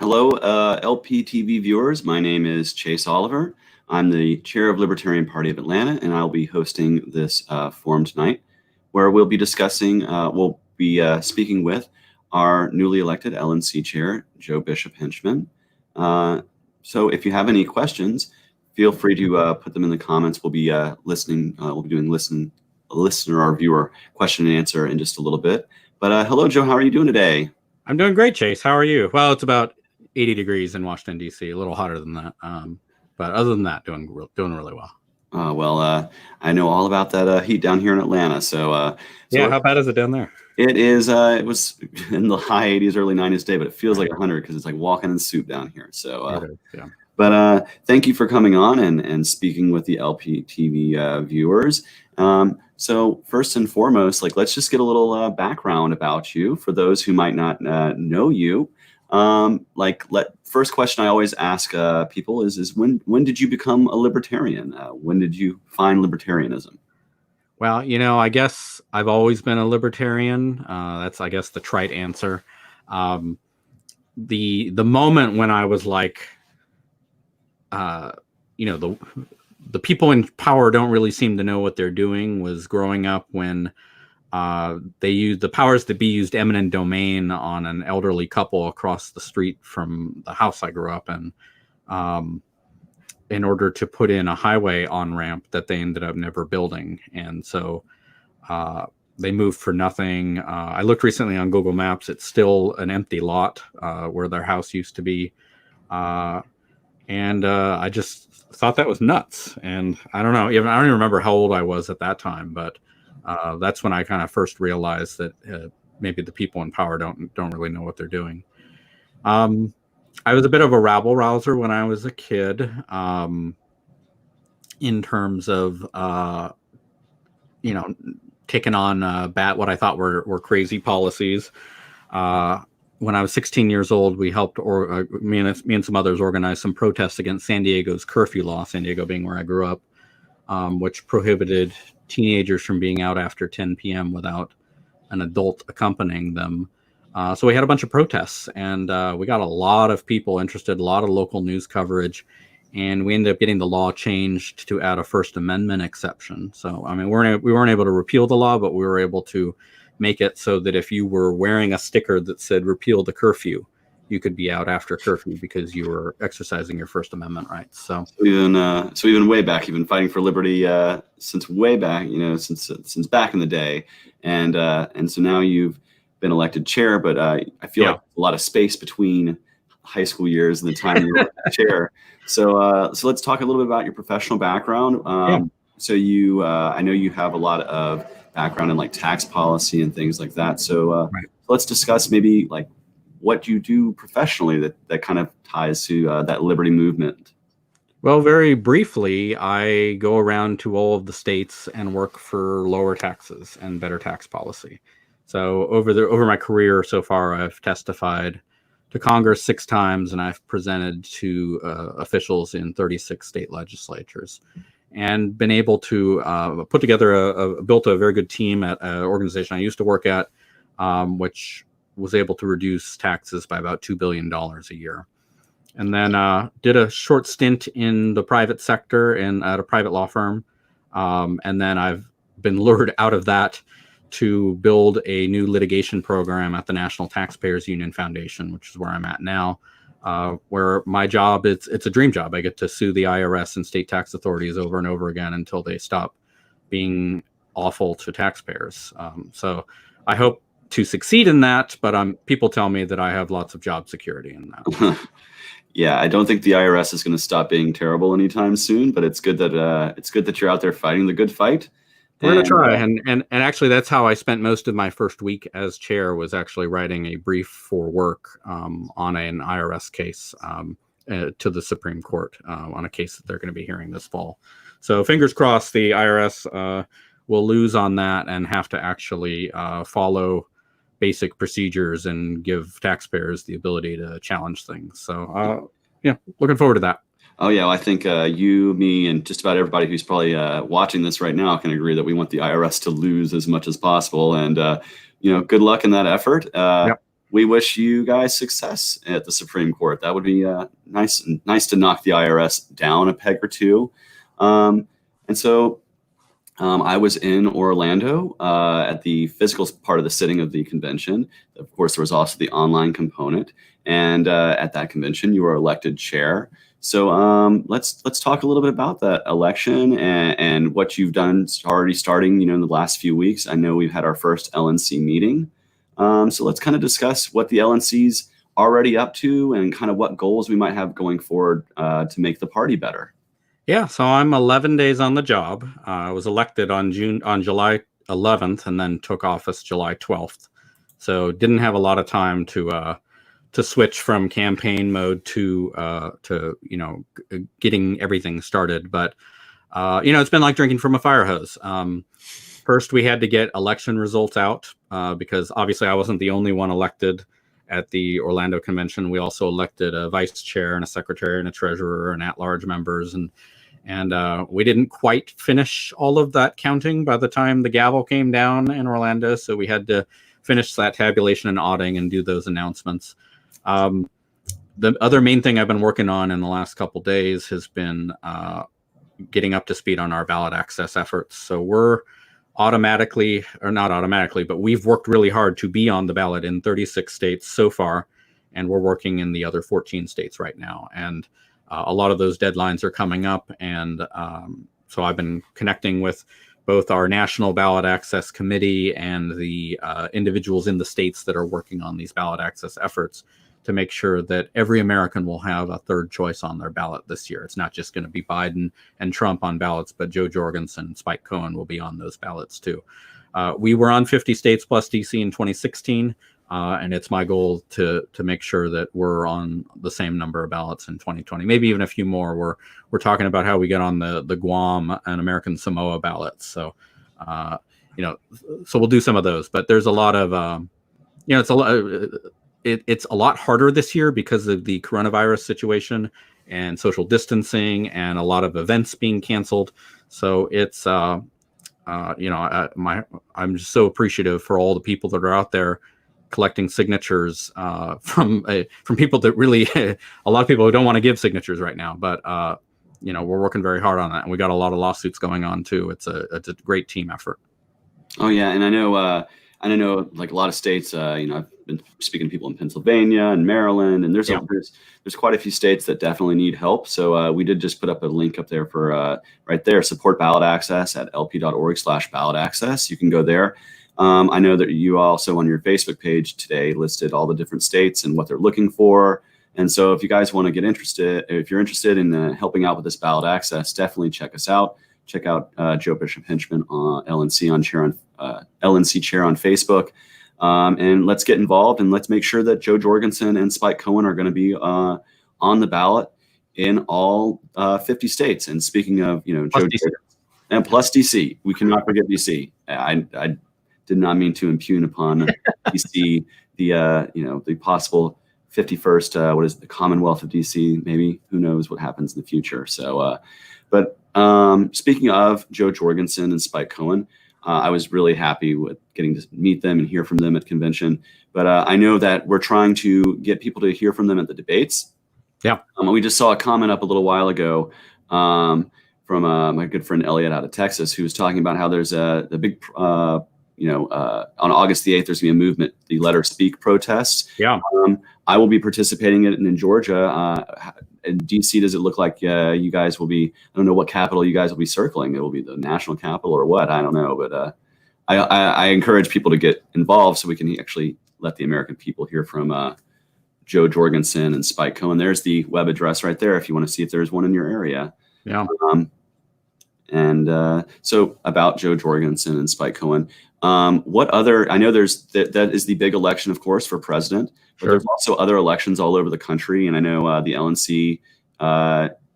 Hello, LPTV viewers. My name is Chase Oliver. I'm the chair of Libertarian Party of Atlanta, and I'll be hosting this forum tonight, where we'll be discussing, speaking with our newly elected LNC Chair, Joe Bishop-Henchman. So if you have any questions, feel free to put them in the comments. We'll be listening. We'll be doing listener or viewer question and answer in just a little bit. But hello, Joe. How are you doing today? I'm doing great, Chase. How are you? Well, it's about 80 degrees in Washington, D.C., a little hotter than that. But other than that, doing really well. I know all about that heat down here in Atlanta. Yeah, how bad is it down there? It is. It was in the high 80s, early 90s today, but it feels like 100 because it's like walking in soup down here. Yeah. But thank you for coming on and speaking with the LPTV viewers. So first and foremost, let's just get a little background about you for those who might not know you. First question I always ask people is when did you become a libertarian? When did you find libertarianism? Well, I guess I've always been a libertarian. That's, I guess, the trite answer. The moment when I was like, the people in power don't really seem to know what they're doing was growing up when they used the powers that be used eminent domain on an elderly couple across the street from the house I grew up in order to put in a highway on-ramp that they ended up never building. And so they moved for nothing. I looked recently on Google Maps. It's still an empty lot where their house used to be. And I just thought that was nuts. And I don't know, I don't even remember how old I was at that time, but that's when I kind of first realized that maybe the people in power don't really know what they're doing. I was a bit of a rabble rouser when I was a kid, in terms of taking on what I thought were crazy policies. When I was 16 years old, we helped, me and some others organize some protests against San Diego's curfew law, San Diego being where I grew up, which prohibited teenagers from being out after 10 p.m. without an adult accompanying them. So we had a bunch of protests, and we got a lot of people interested, a lot of local news coverage, and we ended up getting the law changed to add a First Amendment exception. So, I mean, we weren't able to repeal the law, but we were able to make it so that if you were wearing a sticker that said repeal the curfew, you could be out after curfew because you were exercising your First Amendment rights. So even way back, you've been fighting for liberty since way back, since back in the day, and so now you've been elected chair. But I feel like a lot of space between high school years and the time you were chair. So let's talk a little bit about your professional background. So I know you have a lot of background in tax policy and things like that. So let's discuss maybe what you do professionally that kind of ties to that liberty movement. Well, very briefly, I go around to all of the states and work for lower taxes and better tax policy. So over my career so far, I've testified to Congress 6 times, and I've presented to officials in 36 state legislatures, and been able to put together built a very good team at an organization I used to work at, which was able to reduce taxes by about $2 billion a year. And then did a short stint in the private sector at a private law firm. And then I've been lured out of that to build a new litigation program at the National Taxpayers Union Foundation, which is where I'm at now. Where my job, it's a dream job. I get to sue the IRS and state tax authorities over and over again until they stop being awful to taxpayers. So I hope to succeed in that, but people tell me that I have lots of job security in that. Yeah, I don't think the IRS is going to stop being terrible anytime soon, but it's good that you're out there fighting the good fight. We're going to try. And actually, that's how I spent most of my first week as chair, was actually writing a brief for work on an IRS case to the Supreme Court on a case that they're going to be hearing this fall. So fingers crossed the IRS will lose on that and have to actually follow basic procedures and give taxpayers the ability to challenge things. So looking forward to that. Oh, yeah. Well, I think you, me, and just about everybody who's probably watching this right now can agree that we want the IRS to lose as much as possible. And, good luck in that effort. we wish you guys success at the Supreme Court. That would be nice to knock the IRS down a peg or two. And so I was in Orlando at the physical part of the sitting of the convention. Of course, there was also the online component. And at that convention, you were elected chair. So let's talk a little bit about that election and what you've done already starting, in the last few weeks. I know we've had our first LNC meeting. So let's kind of discuss what the LNC's already up to and kind of what goals we might have going forward to make the party better. Yeah, so I'm 11 days on the job. I was elected on July 11th and then took office July 12th. So didn't have a lot of time to switch from campaign mode to getting everything started. But it's been like drinking from a fire hose. First, we had to get election results out because obviously I wasn't the only one elected at the Orlando convention. We also elected a vice chair and a secretary and a treasurer and at-large members, and we didn't quite finish all of that counting by the time the gavel came down in Orlando. So we had to finish that tabulation and auditing and do those announcements. The other main thing I've been working on in the last couple of days has been getting up to speed on our ballot access efforts. So we're automatically, or not automatically, but we've worked really hard to be on the ballot in 36 states so far, and we're working in the other 14 states right now. And a lot of those deadlines are coming up, and so I've been connecting with both our National Ballot Access Committee and the individuals in the states that are working on these ballot access efforts to make sure that every American will have a third choice on their ballot this year. It's not just going to be Biden and Trump on ballots, but Joe Jorgensen and Spike Cohen will be on those ballots too. We were on 50 states plus DC in 2016, and it's my goal to make sure that we're on the same number of ballots in 2020, maybe even a few more. We're talking about how we get on the Guam and American Samoa ballots. So, so we'll do some of those, but there's a lot of, it's a lot. It's a lot harder this year because of the coronavirus situation and social distancing and a lot of events being canceled. So it's, I'm just so appreciative for all the people that are out there collecting signatures from people that really, a lot of people who don't want to give signatures right now, but we're working very hard on that, and we got a lot of lawsuits going on too. It's a great team effort. Oh yeah, and I know like a lot of states. I've been speaking to people in Pennsylvania and Maryland, and there's quite a few states that definitely need help. So we did just put up a link up there for right there, support ballot access at lp.org/ballot access. You can go there. I know that you also on your Facebook page today listed all the different states and what they're looking for. And so if you guys want to get interested, if you're interested in helping out with this ballot access, definitely check us out. Check out Joe Bishop-Henchman on LNC Chair on Facebook. And let's get involved, and let's make sure that Joe Jorgensen and Spike Cohen are going to be on the ballot in all 50 states. And speaking of, Joe Jorgensen, and plus DC, we cannot forget DC. I did not mean to impugn upon DC the possible 51st, what is it, the Commonwealth of DC? Maybe, who knows what happens in the future. So, but speaking of Joe Jorgensen and Spike Cohen, I was really happy with getting to meet them and hear from them at convention. But I know that we're trying to get people to hear from them at the debates. Yeah. We just saw a comment up a little while ago from my good friend Elliot out of Texas, who was talking about how there's a big, on August the 8th, there's going to be a movement, the Let Her Speak protests. Yeah. I will be participating in it in Georgia. In DC, does it look like you guys will be, I don't know what capital you guys will be circling. It will be the national capital or what? I don't know. But I encourage people to get involved so we can actually let the American people hear from Joe Jorgensen and Spike Cohen. There's the web address right there if you want to see if there's one in your area. Yeah. So about Joe Jorgensen and Spike Cohen, what other, I know that is the big election, of course, for president, but there's also other elections all over the country. And I know the LNC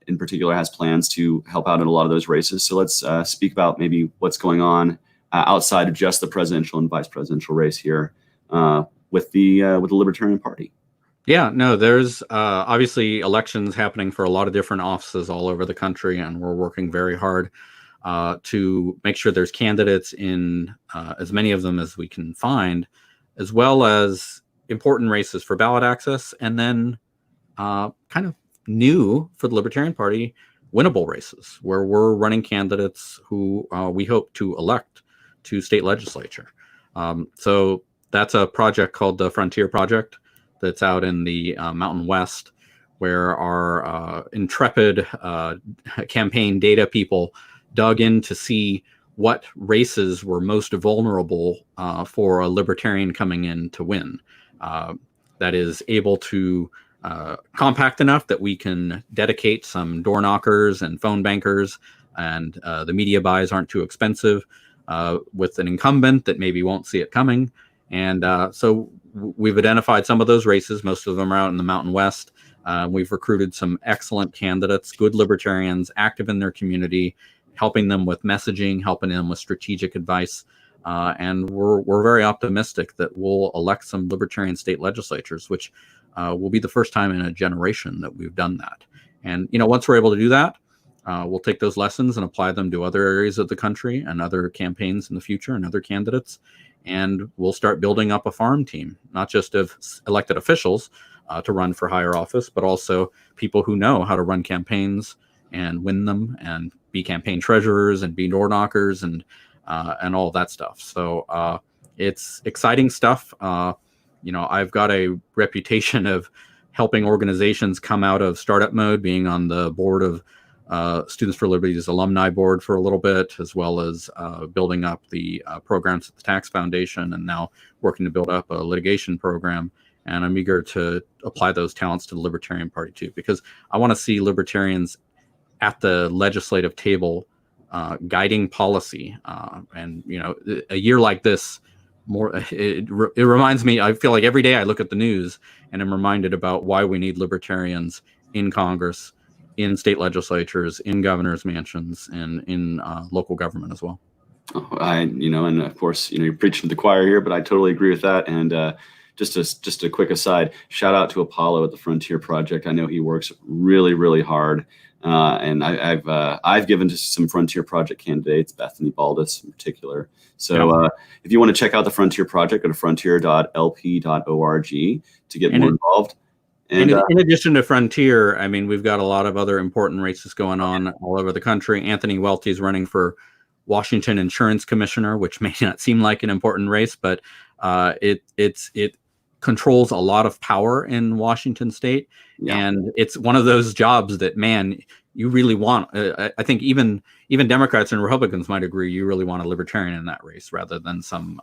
in particular has plans to help out in a lot of those races. So let's speak about maybe what's going on outside of just the presidential and vice presidential race here with the Libertarian Party. Yeah, no, there's obviously elections happening for a lot of different offices all over the country, and we're working very hard to make sure there's candidates in as many of them as we can find, as well as important races for ballot access, and then kind of new for the Libertarian Party, winnable races where we're running candidates who we hope to elect to state legislature. So that's a project called the Frontier Project that's out in the Mountain West, where our intrepid campaign data people dug in to see what races were most vulnerable for a libertarian coming in to win. That is able to compact enough that we can dedicate some door knockers and phone bankers, and the media buys aren't too expensive, with an incumbent that maybe won't see it coming. And so we've identified some of those races. Most of them are out in the Mountain West. We've recruited some excellent candidates, good libertarians, active in their community, helping them with messaging, helping them with strategic advice. And we're very optimistic that we'll elect some libertarian state legislatures, which will be the first time in a generation that we've done that. And, once we're able to do that, we'll take those lessons and apply them to other areas of the country and other campaigns in the future and other candidates. And we'll start building up a farm team, not just of elected officials to run for higher office, but also people who know how to run campaigns and win them and be campaign treasurers and be door knockers and all of that stuff. So it's exciting stuff. I've got a reputation of helping organizations come out of startup mode, being on the board of Students for Liberty's alumni board for a little bit, as well as building up the programs at the Tax Foundation, and now working to build up a litigation program. And I'm eager to apply those talents to the Libertarian Party too, because I want to see libertarians at the legislative table guiding policy. And a year like this, it reminds me, I feel like every day I look at the news and I'm reminded about why we need libertarians in Congress, in state legislatures, in governors' mansions, and in local government as well. And of course, you're preaching to the choir here, but I totally agree with that. And just a quick aside, shout out to Apollo at the Frontier Project. I know he works really, really hard. And I've given to some Frontier Project candidates, Bethany Baldus in particular. So if you want to check out the Frontier Project, go to frontier.lp.org to get more involved. And in addition to Frontier, I mean, we've got a lot of other important races going on all over the country. Anthony Welty is running for Washington Insurance Commissioner, which may not seem like an important race, but it controls a lot of power in Washington state. Yeah. And it's one of those jobs that, man, you really want. I think even Democrats and Republicans might agree you really want a libertarian in that race rather than some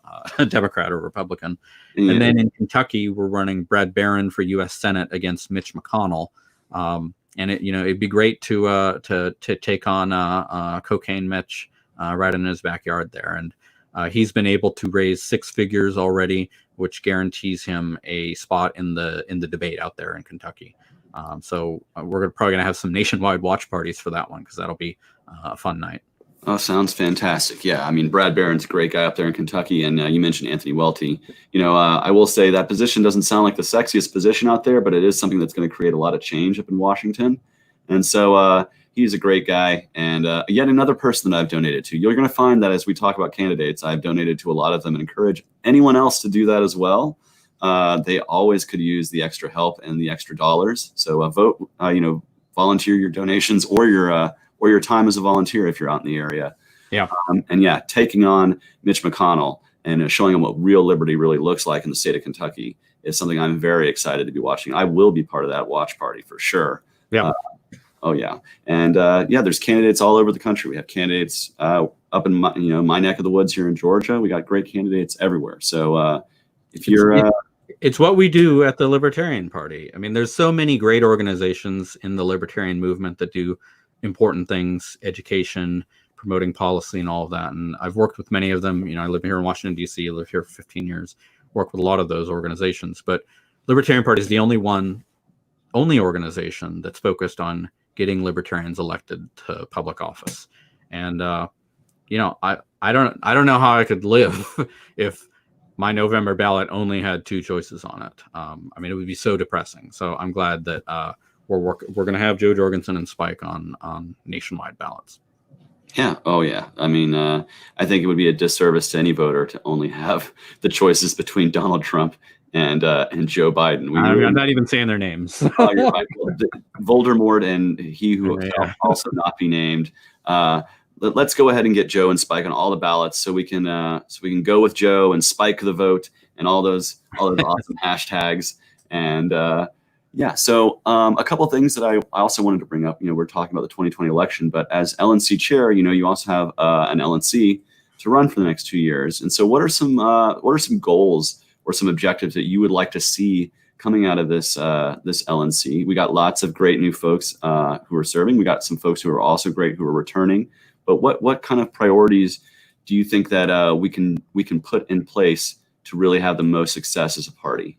Democrat or Republican. Yeah. And then in Kentucky, we're running Brad Barron for U.S. Senate against Mitch McConnell. And it'd be great to take on cocaine Mitch right in his backyard there. And he's been able to raise 6 figures already, which guarantees him a spot in the debate out there in Kentucky. So we're probably going to have some nationwide watch parties for that one, because that'll be a fun night. Oh, sounds fantastic. Yeah, I mean, Brad Barron's a great guy up there in Kentucky, and you mentioned Anthony Welty. I will say that position doesn't sound like the sexiest position out there, but it is something that's going to create a lot of change up in Washington. And so he's a great guy, and yet another person that I've donated to. You're going to find that as we talk about candidates, I've donated to a lot of them and encourage anyone else to do that as well. They always could use the extra help and the extra dollars. So vote, volunteer your donations or your time as a volunteer if you're out in the area. Yeah. Taking on Mitch McConnell and showing him what real liberty really looks like in the state of Kentucky is something I'm very excited to be watching. I will be part of that watch party for sure. Yeah. Oh yeah. And there's candidates all over the country. We have candidates up in my neck of the woods here in Georgia. We got great candidates everywhere. So if you're it's what we do at the Libertarian Party. I mean, there's so many great organizations in the libertarian movement that do important things, education, promoting policy, and all of that. And I've worked with many of them. I live here in Washington, D.C., live here for 15 years, worked with a lot of those organizations. But Libertarian Party is the only organization that's focused on getting libertarians elected to public office. And, I don't know how I could live if my November ballot only had 2 choices on it. It would be so depressing. So I'm glad that we're going to have Joe Jorgensen and Spike on nationwide ballots. Yeah. Oh, yeah. I mean, I think it would be a disservice to any voter to only have the choices between Donald Trump and Joe Biden. I'm not even saying their names. Oh, you're fine. Well, Voldemort and he who shall also not be named. Let's go ahead and get Joe and Spike on all the ballots, so we can go with Joe and Spike the vote and all those awesome hashtags. And yeah, so a couple of things that I also wanted to bring up. We're talking about the 2020 election, but as LNC chair, you also have an LNC to run for the next 2 years. And so what are some goals or some objectives that you would like to see coming out of this LNC? We got lots of great new folks who are serving. We got some folks who are also great who are returning. But what kind of priorities do you think that we can put in place to really have the most success as a party?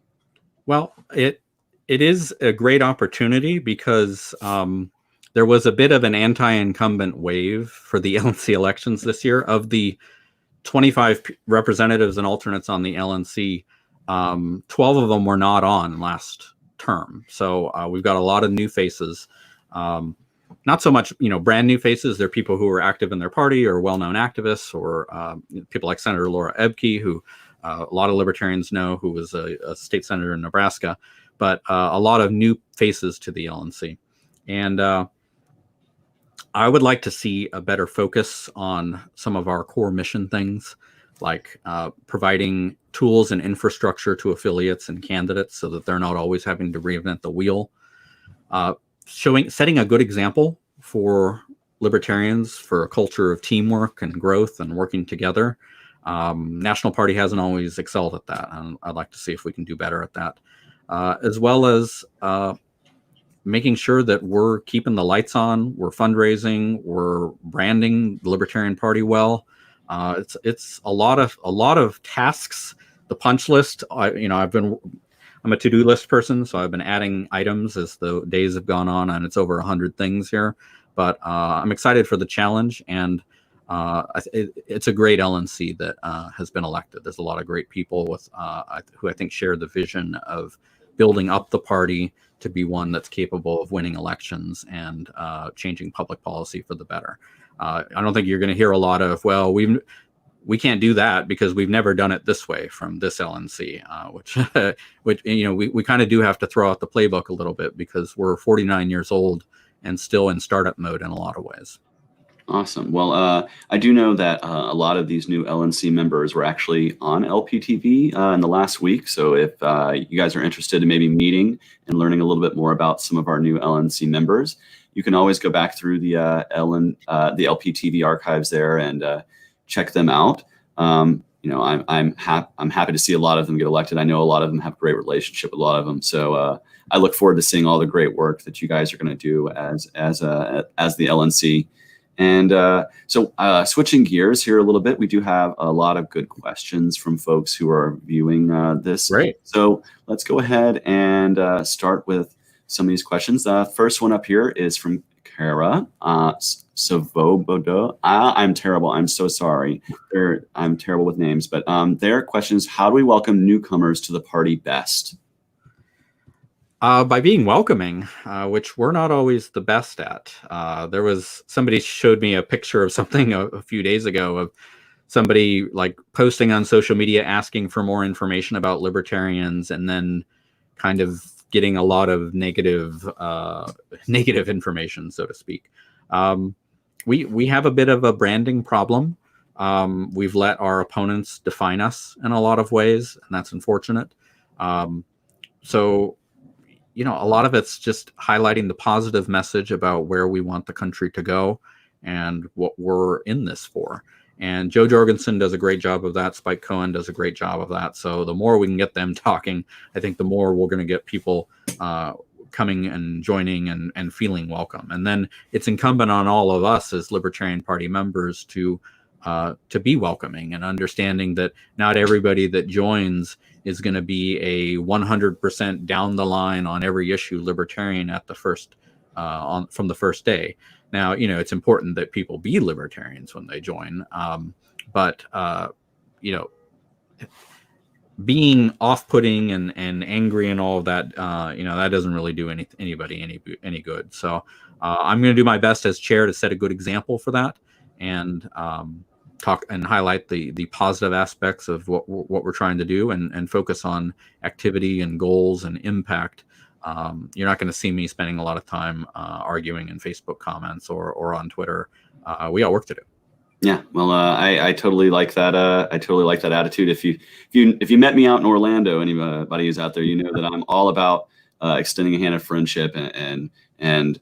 Well, it is a great opportunity because there was a bit of an anti-incumbent wave for the LNC elections this year. Of the 25 representatives and alternates on the LNC, 12 of them were not on last term. So we've got a lot of new faces. Not so much, brand new faces. They're people who are active in their party or well-known activists, or people like Senator Laura Ebke, who a lot of libertarians know, who was a state senator in Nebraska, but a lot of new faces to the LNC. And I would like to see a better focus on some of our core mission things, like providing tools and infrastructure to affiliates and candidates so that they're not always having to reinvent the wheel. Setting a good example for libertarians for a culture of teamwork and growth and working together. National Party hasn't always excelled at that, and I'd like to see if we can do better at that, as well as making sure that we're keeping the lights on, we're fundraising, we're branding the Libertarian Party well. It's a lot of tasks. The punch list, I'm a to-do list person, so I've been adding items as the days have gone on, and it's over 100 things here. But I'm excited for the challenge, and it's a great LNC that has been elected. There's a lot of great people who I think share the vision of building up the party to be one that's capable of winning elections and changing public policy for the better. I don't think you're going to hear a lot of, well, we can't do that because we've never done it this way from this LNC, which we kind of do have to throw out the playbook a little bit because we're 49 years old and still in startup mode in a lot of ways. Awesome. Well, I do know that a lot of these new LNC members were actually on LPTV in the last week. So if you guys are interested in maybe meeting and learning a little bit more about some of our new LNC members, you can always go back through the LPTV archives there and check them out. I'm happy to see a lot of them get elected. I know a lot of them have a great relationship with a lot of them. So I look forward to seeing all the great work that you guys are going to do as the LNC. And so switching gears here a little bit, we do have a lot of good questions from folks who are viewing this. Great. So let's go ahead and start with some of these questions. The first one up here is from Kara Savobodo. I'm terrible. I'm so sorry. I'm terrible with names. But their question is, how do we welcome newcomers to the party best? By being welcoming, which we're not always the best at. Somebody showed me a picture of something a few days ago of somebody like posting on social media asking for more information about libertarians and then kind of getting a lot of negative information, so to speak. We have a bit of a branding problem. We've let our opponents define us in a lot of ways, and that's unfortunate. So a lot of it's just highlighting the positive message about where we want the country to go and what we're in this for. And Joe Jorgensen does a great job of that. Spike Cohen does a great job of that. So the more we can get them talking, I think the more we're going to get people coming and joining and feeling welcome. And then it's incumbent on all of us as Libertarian Party members to be welcoming and understanding that not everybody that joins is going to be a 100% down the line on every issue libertarian at the first from the first day. Now, it's important that people be libertarians when they join, but being off-putting and angry and all of that, that doesn't really do anybody any good. So I'm going to do my best as chair to set a good example for that, and talk and highlight the positive aspects of what we're trying to do, and focus on activity and goals and impact. You're not going to see me spending a lot of time arguing in Facebook comments or on Twitter. We got work to do. Yeah, well, I totally like that. I totally like that attitude. If you met me out in Orlando, anybody who's out there, you know that I'm all about extending a hand of friendship and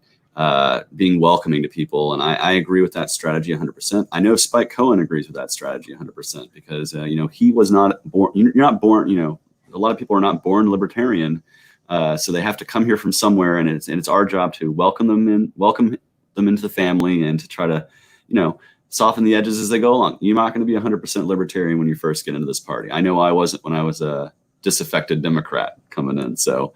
being welcoming to people. And I agree with that strategy 100%. I know Spike Cohen agrees with that strategy 100% because he was not born. You're not born. A lot of people are not born libertarian, so they have to come here from somewhere, and it's our job to welcome them into the family and to try to soften the edges as they go along. You're not going to be 100% libertarian when you first get into this party. I know I wasn't when I was a disaffected Democrat coming in. So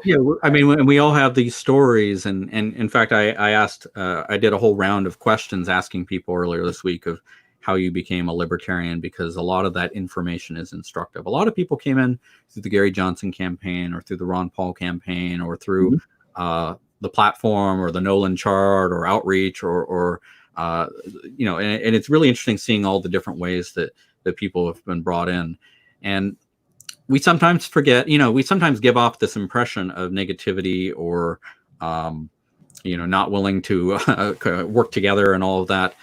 yeah, I mean, we all have these stories, and in fact, I did a whole round of questions asking people earlier this week of how you became a libertarian, because a lot of that information is instructive. A lot of people came in through the Gary Johnson campaign, or through the Ron Paul campaign, or through the platform, or the Nolan chart, or outreach, or and it's really interesting seeing all the different ways that people have been brought in. And we sometimes forget, we sometimes give off this impression of negativity, or, not willing to work together and all of that.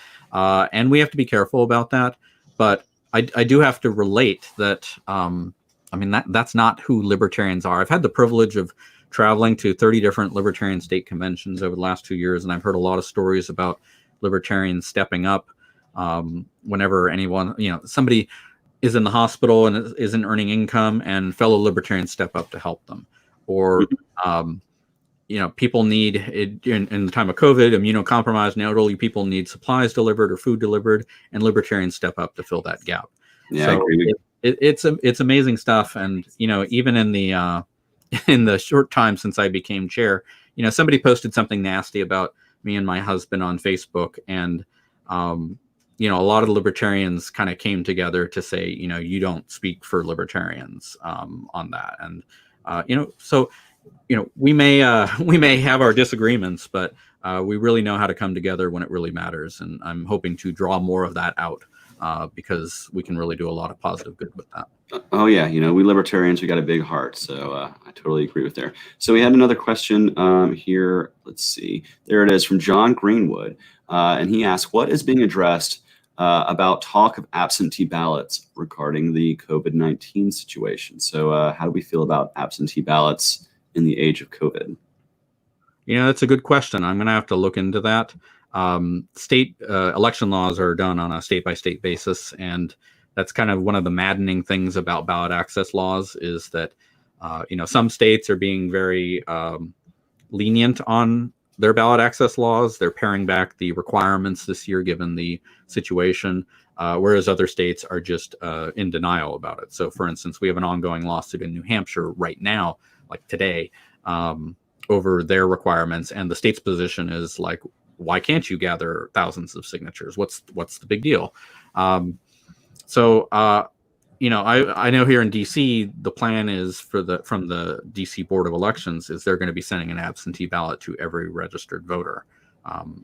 And we have to be careful about that. But I do have to relate that, that's not who libertarians are. I've had the privilege of traveling to 30 different libertarian state conventions over the last 2 years, and I've heard a lot of stories about libertarians stepping up whenever anyone, somebody is in the hospital and isn't earning income, and fellow libertarians step up to help them. Or, people need, in the time of COVID, immunocompromised and elderly people need supplies delivered or food delivered, and libertarians step up to fill that gap. Yeah, so I agree. It's amazing stuff. And, even in the short time since I became chair, somebody posted something nasty about me and my husband on Facebook, and a lot of the libertarians kind of came together to say, you don't speak for libertarians on that. And so we may have our disagreements, but we really know how to come together when it really matters. And I'm hoping to draw more of that out because we can really do a lot of positive good with that. Oh yeah, we libertarians, we got a big heart, so I totally agree with there. So we had another question here. Let's see, there it is from John Greenwood, and he asked, what is being addressed about talk of absentee ballots regarding the COVID-19 situation? So how do we feel about absentee ballots in the age of COVID? That's a good question. I'm going to have to look into that. State election laws are done on a state-by-state basis, and that's kind of one of the maddening things about ballot access laws is that, some states are being very lenient on their ballot access laws. They're paring back the requirements this year, given the situation, whereas other states are just in denial about it. So, for instance, we have an ongoing lawsuit in New Hampshire right now, like today, over their requirements, and the state's position is like, why can't you gather thousands of signatures? What's the big deal? I know here in DC, the plan is from the DC Board of Elections is they're going to be sending an absentee ballot to every registered voter.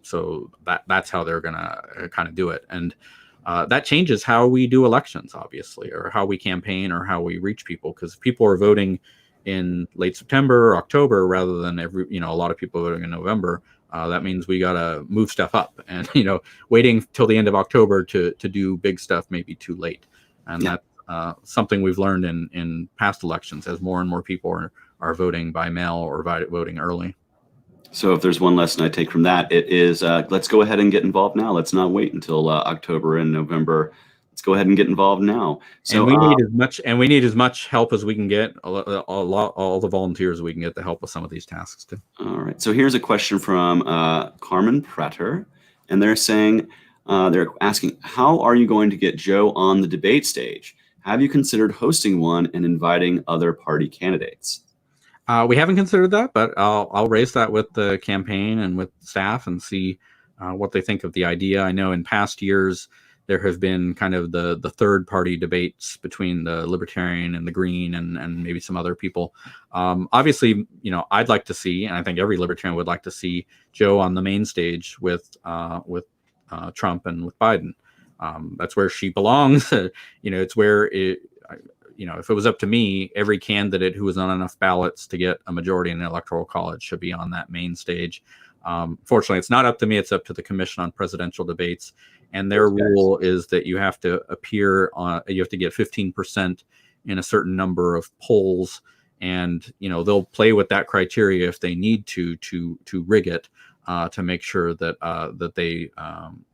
So that's how they're going to kind of do it. And that changes how we do elections, obviously, or how we campaign or how we reach people, because people are voting in late September or October rather than a lot of people voting in November. That means we got to move stuff up, and waiting till the end of October to do big stuff may be too late. And that's something we've learned in past elections, as more and more people are voting by mail or voting early. So if there's one lesson I take from that, it is let's go ahead and get involved now. Let's not wait until October and November. Let's go ahead and get involved now. So and we need as much help as we can get. All the volunteers we can get to help with some of these tasks too. All right. So here's a question from Carmen Prater, and they're saying they're asking, how are you going to get Joe on the debate stage? Have you considered hosting one and inviting other party candidates? We haven't considered that, but I'll raise that with the campaign and with staff and see what they think of the idea. I know in past years there have been kind of the third party debates between the Libertarian and the Green and maybe some other people. Obviously, I'd like to see, and I think every Libertarian would like to see, Joe on the main stage with Trump and with Biden. That's where she belongs. It's where if it was up to me, every candidate who was on enough ballots to get a majority in the Electoral College should be on that main stage. Fortunately, it's not up to me. It's up to the Commission on Presidential Debates. And their rule is that you have to you have to get 15% in a certain number of polls. And, they'll play with that criteria if they need to rig it to make sure that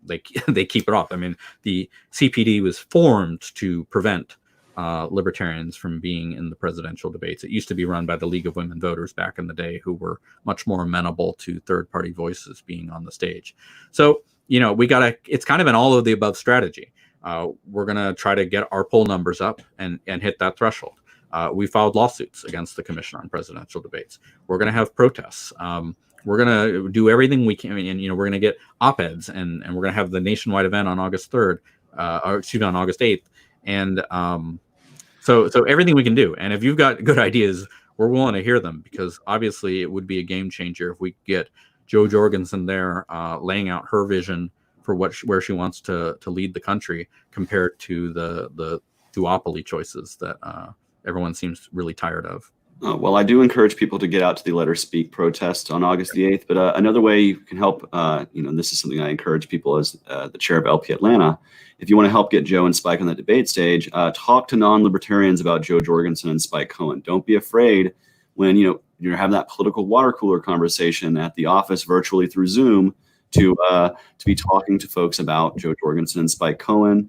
they keep it off. I mean, the CPD was formed to prevent libertarians from being in the presidential debates. It used to be run by the League of Women Voters back in the day, who were much more amenable to third-party voices being on the stage. So, it's kind of an all of the above strategy. We're going to try to get our poll numbers up and hit that threshold. We filed lawsuits against the Commission on Presidential Debates. We're going to have protests. We're going to do everything we can, and we're going to get op-eds, and we're going to have the nationwide event on August 3rd, on August 8th, and so everything we can do. And if you've got good ideas, we're willing to hear them, because obviously it would be a game changer if we get Jo Jorgensen there laying out her vision for where she wants to lead the country, compared to the duopoly choices that everyone seems really tired of. Well, I do encourage people to get out to the Let Her Speak protest on August the 8th. But another way you can help, and this is something I encourage people as the chair of LP Atlanta. If you want to help get Joe and Spike on that debate stage, talk to non-libertarians about Jo Jorgensen and Spike Cohen. Don't be afraid when you're having that political water cooler conversation at the office virtually through Zoom to be talking to folks about Jo Jorgensen and Spike Cohen.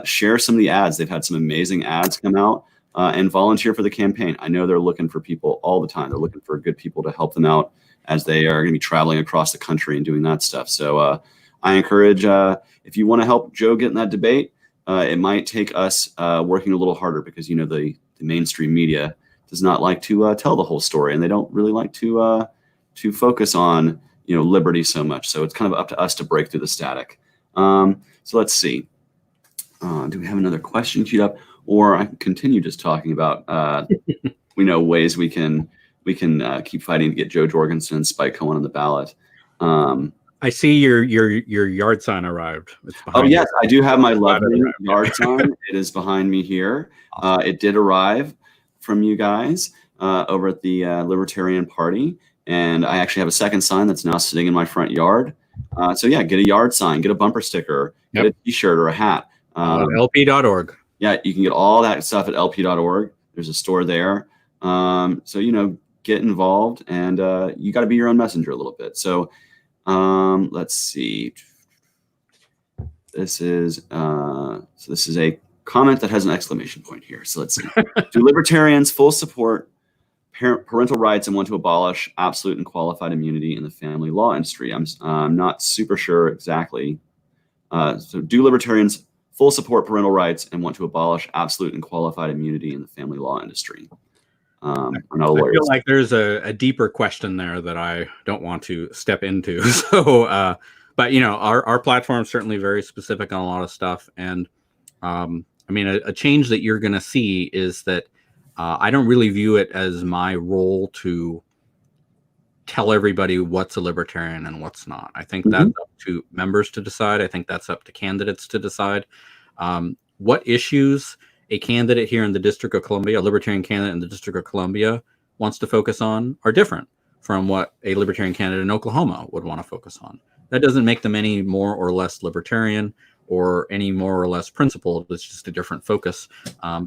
Share some of the ads. They've had some amazing ads come out. And volunteer for the campaign. I know they're looking for people all the time. They're looking for good people to help them out as they are going to be traveling across the country and doing that stuff. So I encourage, if you want to help Joe get in that debate, it might take us working a little harder, because the mainstream media does not like to tell the whole story, and they don't really like to focus on liberty so much. So it's kind of up to us to break through the static. So let's see. Do we have another question queued up? Or I can continue just talking about ways we can keep fighting to get Jo Jorgensen and Spike Cohen on the ballot. I see your yard sign arrived. Yes, I do have my lovely yard sign. It is behind me here. Awesome. It did arrive from you guys over at the Libertarian Party, and I actually have a second sign that's now sitting in my front yard. So yeah, get a yard sign, get a bumper sticker, get a T-shirt or a hat. LP.org. Yeah, you can get all that stuff at lp.org. There's a store there. So, get involved, and you got to be your own messenger a little bit. So let's see. This is a comment that has an exclamation point here. So let's see. Do libertarians full support parental rights and want to abolish absolute and qualified immunity in the family law industry? I'm not super sure exactly. So do libertarians full support parental rights and want to abolish absolute and qualified immunity in the family law industry? I feel like there's a deeper question there that I don't want to step into. So, but our platform is certainly very specific on a lot of stuff. And a change that you're going to see is that I don't really view it as my role to tell everybody what's a libertarian and what's not. I think that's up to members to decide. I think that's up to candidates to decide. What issues a candidate here in the District of Columbia, a libertarian candidate in the District of Columbia, wants to focus on are different from what a libertarian candidate in Oklahoma would want to focus on. That doesn't make them any more or less libertarian or any more or less principled. It's just a different focus,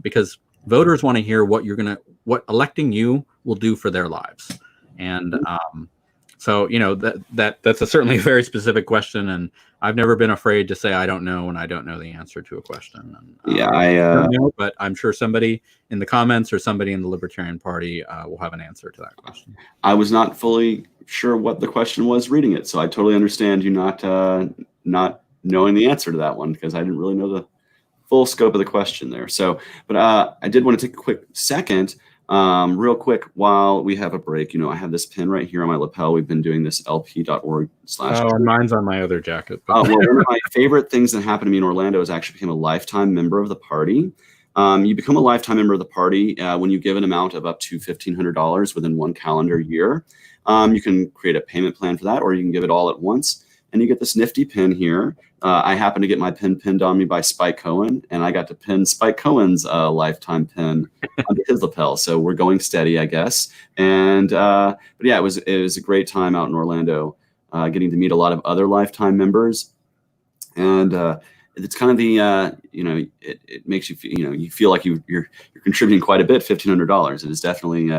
because voters want to hear what electing you will do for their lives. And so, that's certainly a very specific question, and I've never been afraid to say I don't know when I don't know the answer to a question. And, I don't know, but I'm sure somebody in the comments or somebody in the Libertarian Party will have an answer to that question. I was not fully sure what the question was reading it, so I totally understand you not knowing the answer to that one, because I didn't really know the full scope of the question there. So, but I did want to take a quick second. Real quick, while we have a break, I have this pin right here on my lapel. We've been doing this lp.org/. Oh, mine's on my other jacket. Well, one of my favorite things that happened to me in Orlando is I actually became a lifetime member of the party. You become a lifetime member of the party when you give an amount of up to $1,500 within one calendar year. You can create a payment plan for that, or you can give it all at once. and you get this nifty pin here. I happen to get my pin pinned on me by Spike Cohen, and I got to pin Spike Cohen's lifetime pin onto his lapel. So we're going steady, I guess. And but yeah, it was a great time out in Orlando, getting to meet a lot of other lifetime members, and it's kind of the it makes you feel, you feel like you're contributing quite a bit. $1,500. It is definitely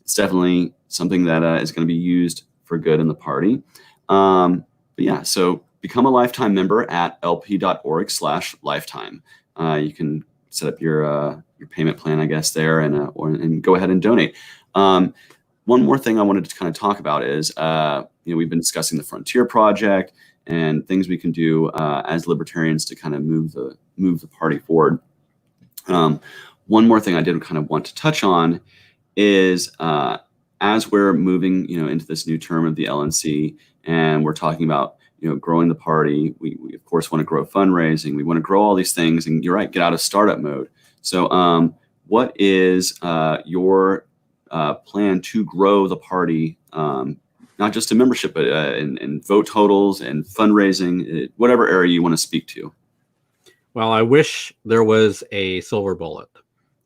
it's definitely something that is going to be used for good in the party. But yeah, so become a lifetime member at lp.org/lifetime. You can set up your payment plan, I guess, there, and go ahead and donate. One more thing I wanted to kind of talk about is we've been discussing the Frontier Project and things we can do as libertarians to kind of move the party forward. One more thing I did kind of want to touch on is as we're moving into this new term of the LNC, and we're talking about growing the party, we of course want to grow fundraising, we want to grow all these things, and you're right, get out of startup mode. So what is your plan to grow the party, not just in membership, but in vote totals and fundraising, whatever area you want to speak to? Well, I wish there was a silver bullet,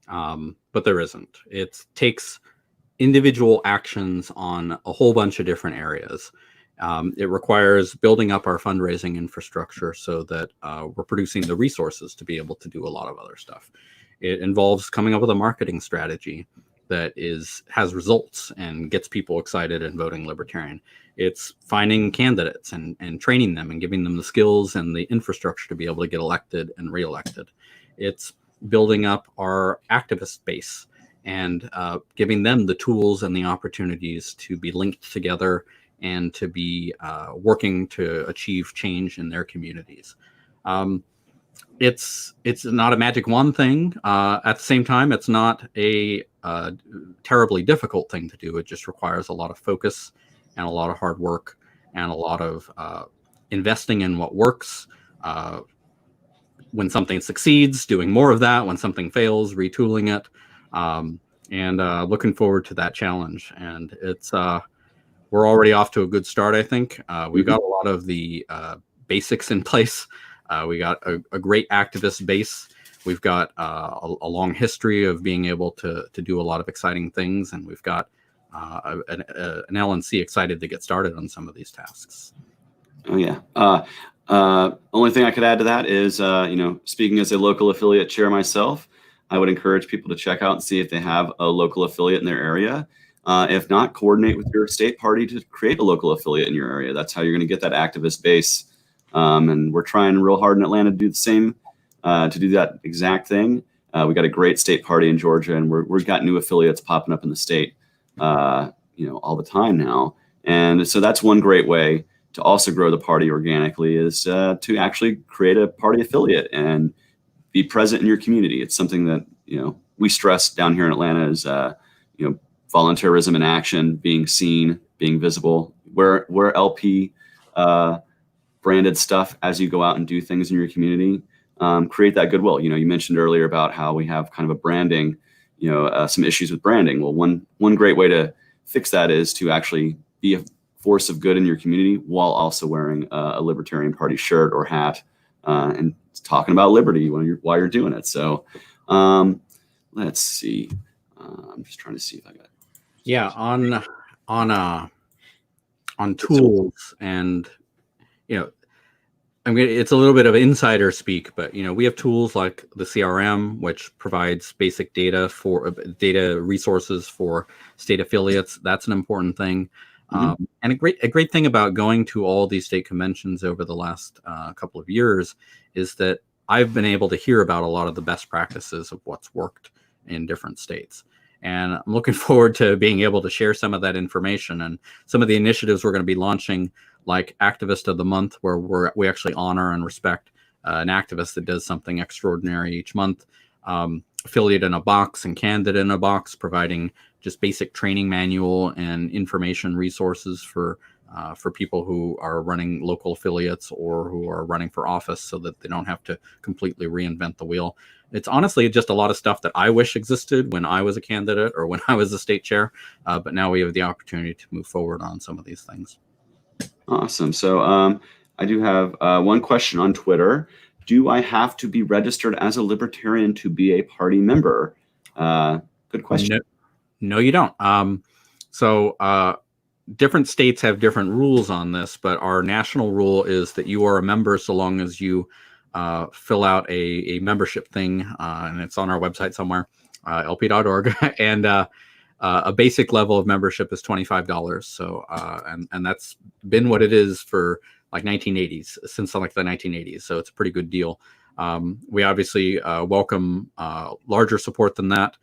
but there isn't. It takes individual actions on a whole bunch of different areas. It requires building up our fundraising infrastructure so that we're producing the resources to be able to do a lot of other stuff. It involves coming up with a marketing strategy that has results and gets people excited and voting Libertarian. It's finding candidates and training them and giving them the skills and the infrastructure to be able to get elected and reelected. It's building up our activist base and giving them the tools and the opportunities to be linked together and to be working to achieve change in their communities. It's not a magic wand thing. At the same time, it's not a terribly difficult thing to do. It just requires a lot of focus and a lot of hard work and a lot of investing in what works. When something succeeds, doing more of that. When something fails, retooling it. And looking forward to that challenge. And it's we're already off to a good start, I think. We've got a lot of the basics in place. We got a great activist base. We've got a long history of being able to do a lot of exciting things, and we've got an LNC excited to get started on some of these tasks. Oh yeah. Only thing I could add to that is, speaking as a local affiliate chair myself, I would encourage people to check out and see if they have a local affiliate in their area. If not, coordinate with your state party to create a local affiliate in your area. That's how you're going to get that activist base. And we're trying real hard in Atlanta to do the same, to do that exact thing. We got a great state party in Georgia, and we've got new affiliates popping up in the state, all the time now. And so that's one great way to also grow the party organically, is to actually create a party affiliate and be present in your community. It's something that we stress down here in Atlanta is volunteerism in action, being seen, being visible. We're LP branded stuff as you go out and do things in your community. Create that goodwill. You mentioned earlier about how we have kind of a branding, some issues with branding. Well, one great way to fix that is to actually be a force of good in your community while also wearing a Libertarian Party shirt or hat, and talking about liberty while you're doing it. So let's see. I'm just trying to see if I got. Yeah, on tools, and it's a little bit of insider speak, but we have tools like the CRM, which provides basic data resources for state affiliates. That's an important thing. Mm-hmm. And a great thing about going to all these state conventions over the last couple of years is that I've been able to hear about a lot of the best practices of what's worked in different states. And I'm looking forward to being able to share some of that information and some of the initiatives we're going to be launching, like Activist of the Month, where we actually honor and respect an activist that does something extraordinary each month. Affiliate in a Box and Candidate in a Box, providing just basic training manual and information resources for people who are running local affiliates or who are running for office, so that they don't have to completely reinvent the wheel. It's honestly just a lot of stuff that I wish existed when I was a candidate or when I was a state chair, but now we have the opportunity to move forward on some of these things. Awesome. So I do have one question on Twitter. Do I have to be registered as a libertarian to be a party member? Good question. No, you don't. Different states have different rules on this, but our national rule is that you are a member so long as you fill out a membership thing, and it's on our website somewhere, lp.org, and a basic level of membership is $25. So, and that's been what it is for like 1980s, since like the 1980s. So it's a pretty good deal. We obviously welcome larger support than that.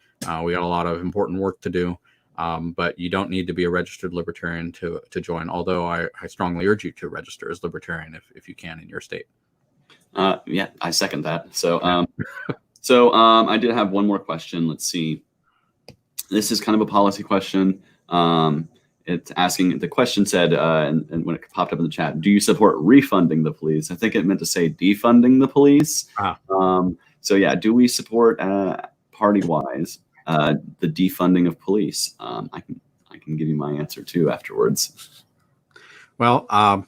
We got a lot of important work to do. But you don't need to be a registered libertarian to join, although I strongly urge you to register as libertarian if you can in your state. Yeah, I second that. So, I did have one more question. Let's see. This is kind of a policy question. It's asking, the question said, and when it popped up in the chat, do you support refunding the police? I think it meant to say defunding the police. So yeah, do we support party-wise the defunding of police? I can give you my answer too afterwards. Well, I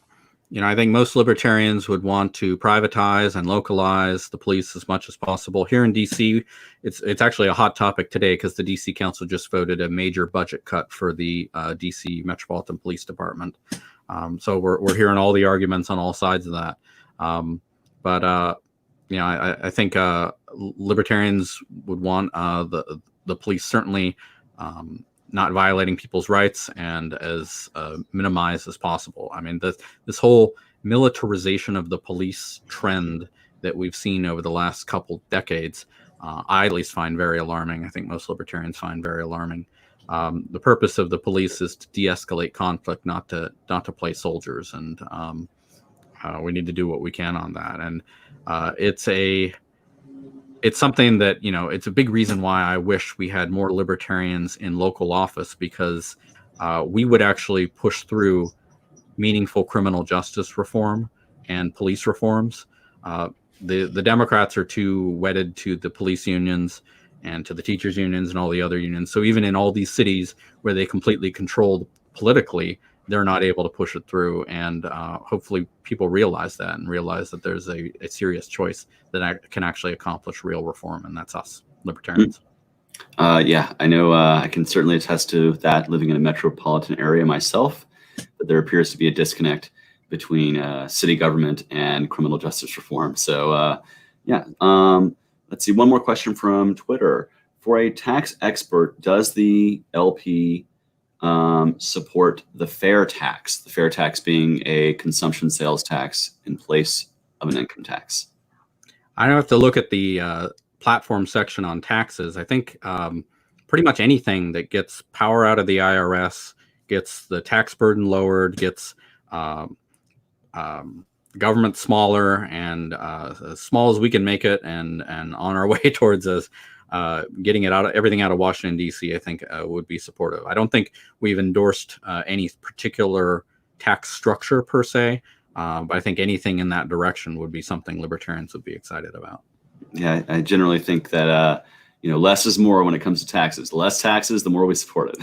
think most libertarians would want to privatize and localize the police as much as possible. Here in DC, it's actually a hot topic today because the DC Council just voted a major budget cut for the DC Metropolitan Police Department. So we're hearing all the arguments on all sides of that. I think libertarians would want the police certainly not violating people's rights and as minimized as possible. I mean, this whole militarization of the police trend that we've seen over the last couple decades, I at least find very alarming. I think most libertarians find very alarming. The purpose of the police is to de-escalate conflict, not to play soldiers, and we need to do what we can on that. And it's something that, it's a big reason why I wish we had more libertarians in local office, because we would actually push through meaningful criminal justice reform and police reforms. The Democrats are too wedded to the police unions and to the teachers unions and all the other unions. So even in all these cities where they completely control politically, they're not able to push it through. And hopefully people realize that and realize that there's a serious choice that can actually accomplish real reform. And that's us, libertarians. Yeah, I know I can certainly attest to that, living in a metropolitan area myself, that there appears to be a disconnect between city government and criminal justice reform. So let's see, one more question from Twitter. For a tax expert, does the LP support the fair tax being a consumption sales tax in place of an income tax? I don't have to look at the platform section on taxes. I think pretty much anything that gets power out of the IRS, gets the tax burden lowered, gets government smaller, and as small as we can make it, and on our way towards us getting everything out of Washington, D.C., I think would be supportive. I don't think we've endorsed any particular tax structure per se, but I think anything in that direction would be something libertarians would be excited about. Yeah, I generally think that less is more when it comes to taxes. The less taxes, the more we support it.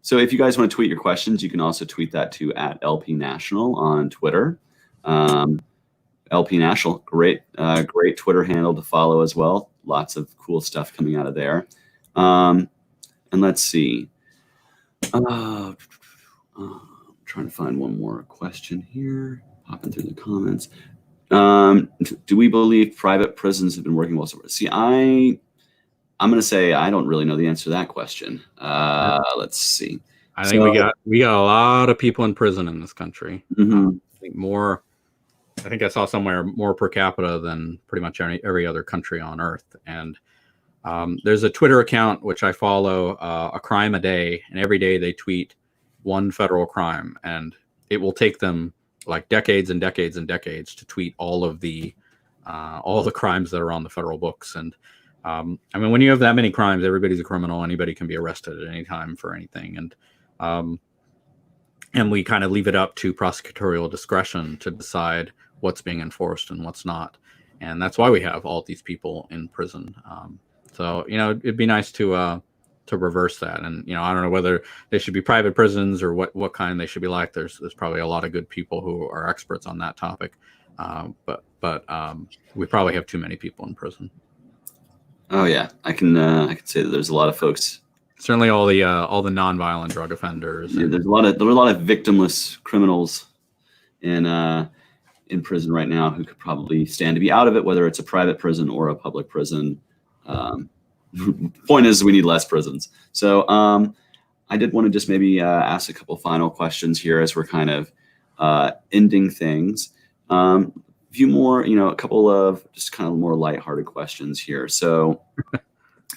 So if you guys want to tweet your questions, you can also tweet that to @LPNational on Twitter. LP National, great Twitter handle to follow as well. Lots of cool stuff coming out of there. And let's see. I'm trying to find one more question here. Popping through the comments. Do we believe private prisons have been working well so far? See, I'm going to say I don't really know the answer to that question. Let's see. I think we got a lot of people in prison in this country. Mm-hmm. I think more. I think I saw somewhere more per capita than pretty much every other country on earth. And there's a Twitter account which I follow, a crime a day, and every day they tweet one federal crime, and it will take them like decades and decades and decades to tweet all the crimes that are on the federal books. And I mean, when you have that many crimes, everybody's a criminal. Anybody can be arrested at any time for anything. And we kind of leave it up to prosecutorial discretion to decide what's being enforced and what's not. And that's why we have all these people in prison. So, it'd be nice to reverse that. And I don't know whether they should be private prisons or what kind they should be like. There's probably a lot of good people who are experts on that topic, but we probably have too many people in prison. Oh yeah, I can say that there's a lot of folks. Certainly, all the nonviolent drug offenders. Yeah, there's a lot of victimless criminals in prison right now who could probably stand to be out of it, whether it's a private prison or a public prison. Point is, we need less prisons. So I did want to just maybe ask a couple final questions here as we're kind of ending things. A few more, a couple of just kind of more lighthearted questions here. So,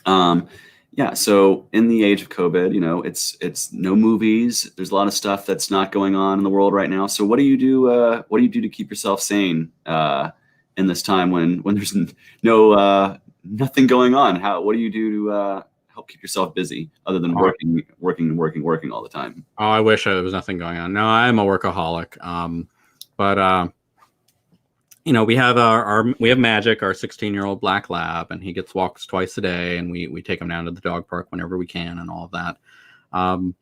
yeah. So in the age of COVID, it's no movies. There's a lot of stuff that's not going on in the world right now. So what do you do? What do you do to keep yourself sane in this time when there's nothing going on? What do you do to help keep yourself busy other than working all the time? Oh, I wish there was nothing going on. No, I'm a workaholic. But we have Magic, our 16-year-old black lab, and he gets walks twice a day, and we take him down to the dog park whenever we can, and all of that. I'm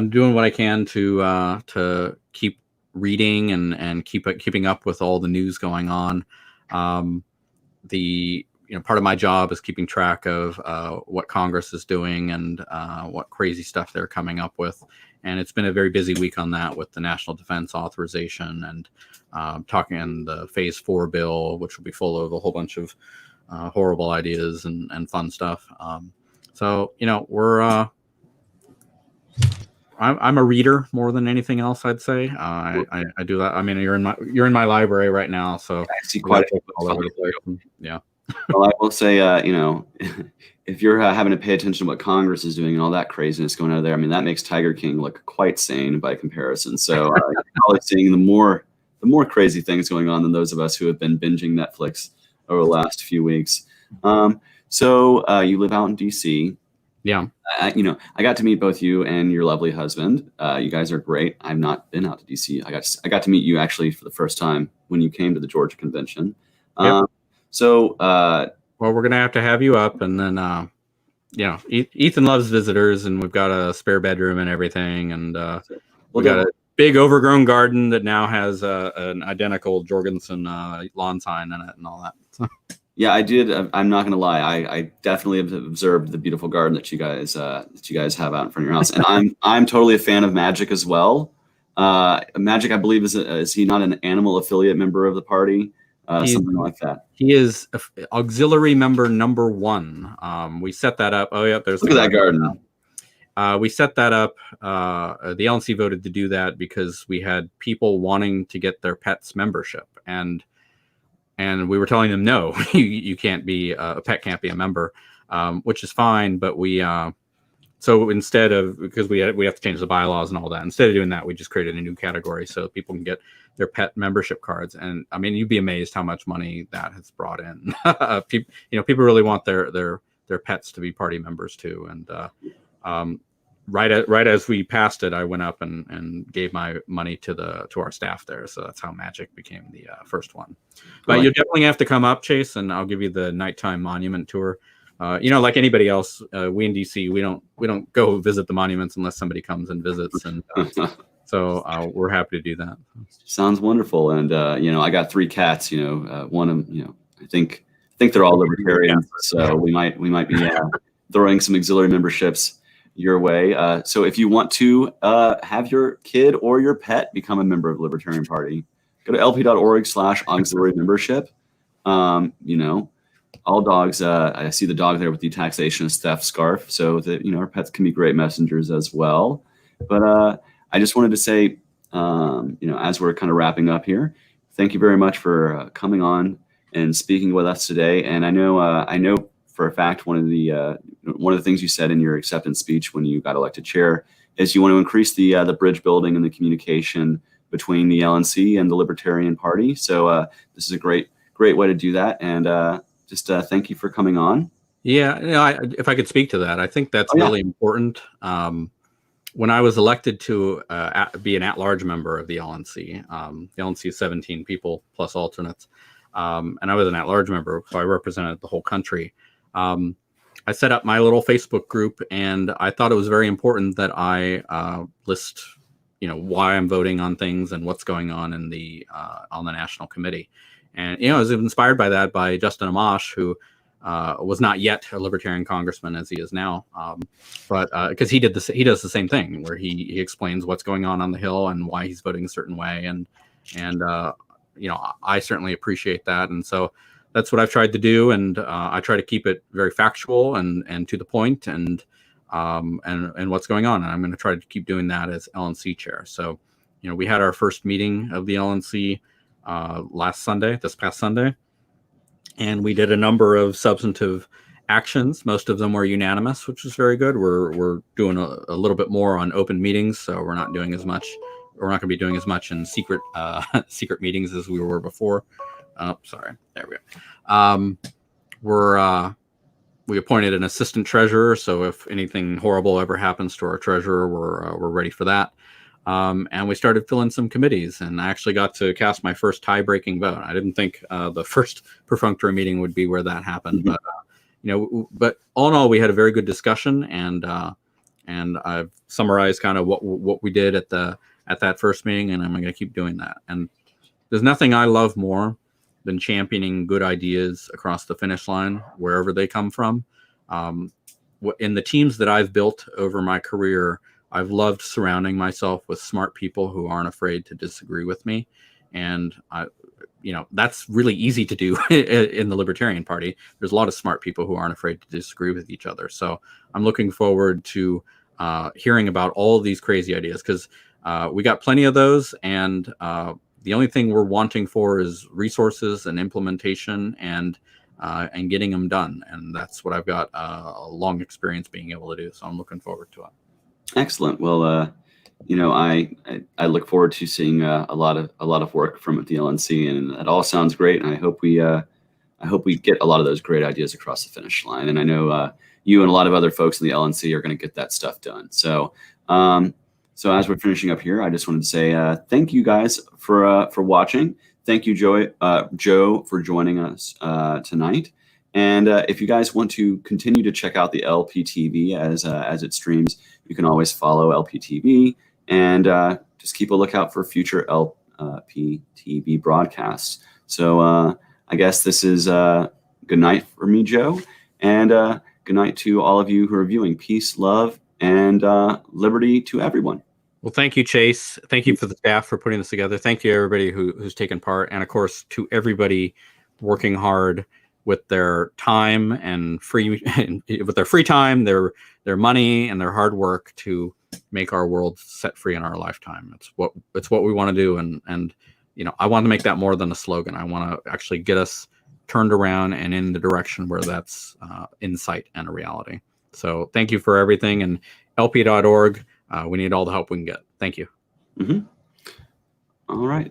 doing what I can to keep reading and keeping up with all the news going on. Part of my job is keeping track of what Congress is doing and what crazy stuff they're coming up with. And it's been a very busy week on that with the National Defense Authorization and talking on the Phase 4 bill, which will be full of a whole bunch of horrible ideas and fun stuff. I'm a reader more than anything else, I'd say. I do that. I mean, you're in my library right now, so I see quite a few all over the place. Yeah. Well, I will say, if you're having to pay attention to what Congress is doing and all that craziness going on there, I mean, that makes Tiger King look quite sane by comparison. So you're probably seeing the more crazy things going on than those of us who have been binging Netflix over the last few weeks. So you live out in DC. Yeah. I got to meet both you and your lovely husband. You guys are great. I've not been out to DC. I got to meet you actually for the first time when you came to the Georgia convention. Yep. So, well, we're going to have you up, and then, Ethan loves visitors, and we've got a spare bedroom and everything. And we got a big overgrown garden that now has an identical Jorgensen lawn sign in it and all that. So. Yeah, I did. I'm not going to lie. I definitely have observed the beautiful garden that you guys have out in front of your house. And I'm totally a fan of Magic as well. Magic, I believe, is he not an animal affiliate member of the party? Something like that. He is auxiliary member number 1. We set that up. Oh, yeah. Look at that garden. We set that up. The LNC voted to do that because we had people wanting to get their pets membership, and we were telling them no, you can't be a pet can't be a member, which is fine. But so instead of, because we have to change the bylaws and all that, instead of doing that, we just created a new category so people can get their pet membership cards. And I mean, you'd be amazed how much money that has brought in. People really want their pets to be party members too. And right as we passed it, I went up and gave my money to our staff there. So that's how Magic became the first one. But you definitely have to come up, Chase, and I'll give you the nighttime monument tour. Like anybody else, we in DC, we don't go visit the monuments unless somebody comes and visits, and so we're happy to do that. Sounds wonderful. And I got 3 cats. One of them, I think they're all libertarians, so we might be throwing some auxiliary memberships your way. So if you want to have your kid or your pet become a member of the Libertarian Party, go to lp.org/auxiliary membership. All dogs, I see the dog there with the taxationist theft scarf, so that our pets can be great messengers as well. But I just wanted to say, as we're kind of wrapping up here, thank you very much for coming on and speaking with us today. And I know for a fact one of the things you said in your acceptance speech when you got elected chair is you want to increase the bridge building and the communication between the LNC and the Libertarian Party. So this is a great way to do that. And just thank you for coming on. Yeah, if I could speak to that, I think that's really important. When I was elected to be an at-large member of the LNC, the LNC is 17 people plus alternates, and I was an at-large member, so I represented the whole country. I set up my little Facebook group, and I thought it was very important that I list, why I'm voting on things and what's going on in the national committee. And I was inspired by that by Justin Amash, who was not yet a Libertarian congressman as he is now, but because he does the same thing where he explains what's going on the Hill and why he's voting a certain way, and I certainly appreciate that, and so that's what I've tried to do, and I try to keep it very factual and to the point, and what's going on, and I'm going to try to keep doing that as LNC chair. So, we had our first meeting of the LNC this past Sunday, and we did a number of substantive actions. Most of them were unanimous, which is very good. We're doing a little bit more on open meetings, so we're not doing as much. We're not going to be doing as much in secret meetings as we were before. Oh, sorry. There we go. We appointed an assistant treasurer, so if anything horrible ever happens to our treasurer, we're ready for that. And we started filling some committees, and I actually got to cast my first tie-breaking vote. I didn't think the first perfunctory meeting would be where that happened, but but all in all, we had a very good discussion, and I've summarized kind of what we did at that first meeting, and I'm going to keep doing that. And there's nothing I love more than championing good ideas across the finish line, wherever they come from. In the teams that I've built over my career, I've loved surrounding myself with smart people who aren't afraid to disagree with me. And that's really easy to do in the Libertarian Party. There's a lot of smart people who aren't afraid to disagree with each other. So I'm looking forward to hearing about all of these crazy ideas, because we got plenty of those, and the only thing we're wanting for is resources and implementation and getting them done. And that's what I've got a long experience being able to do. So I'm looking forward to it. Excellent. Well, I look forward to seeing a lot of work from the LNC, and it all sounds great. And I hope we get a lot of those great ideas across the finish line. And I know you and a lot of other folks in the LNC are going to get that stuff done. So, so as we're finishing up here, I just wanted to say thank you guys for watching. Thank you, Joe, for joining us tonight. And if you guys want to continue to check out the LPTV as it streams, you can always follow LPTV, and just keep a lookout for future LPTV broadcasts. So I guess this is good night for me, Joe, and good night to all of you who are viewing. Peace, love, and liberty to everyone. Well, thank you, Chase. Thank you for the staff for putting this together. Thank you, everybody who's taken part, and of course to everybody working hard with their time and with their free time, their money, and their hard work to make our world set free in our lifetime. It's what we want to do, and I want to make that more than a slogan. I want to actually get us turned around and in the direction where that's insight and a reality. So thank you for everything, and LP.org. We need all the help we can get. Thank you. All right.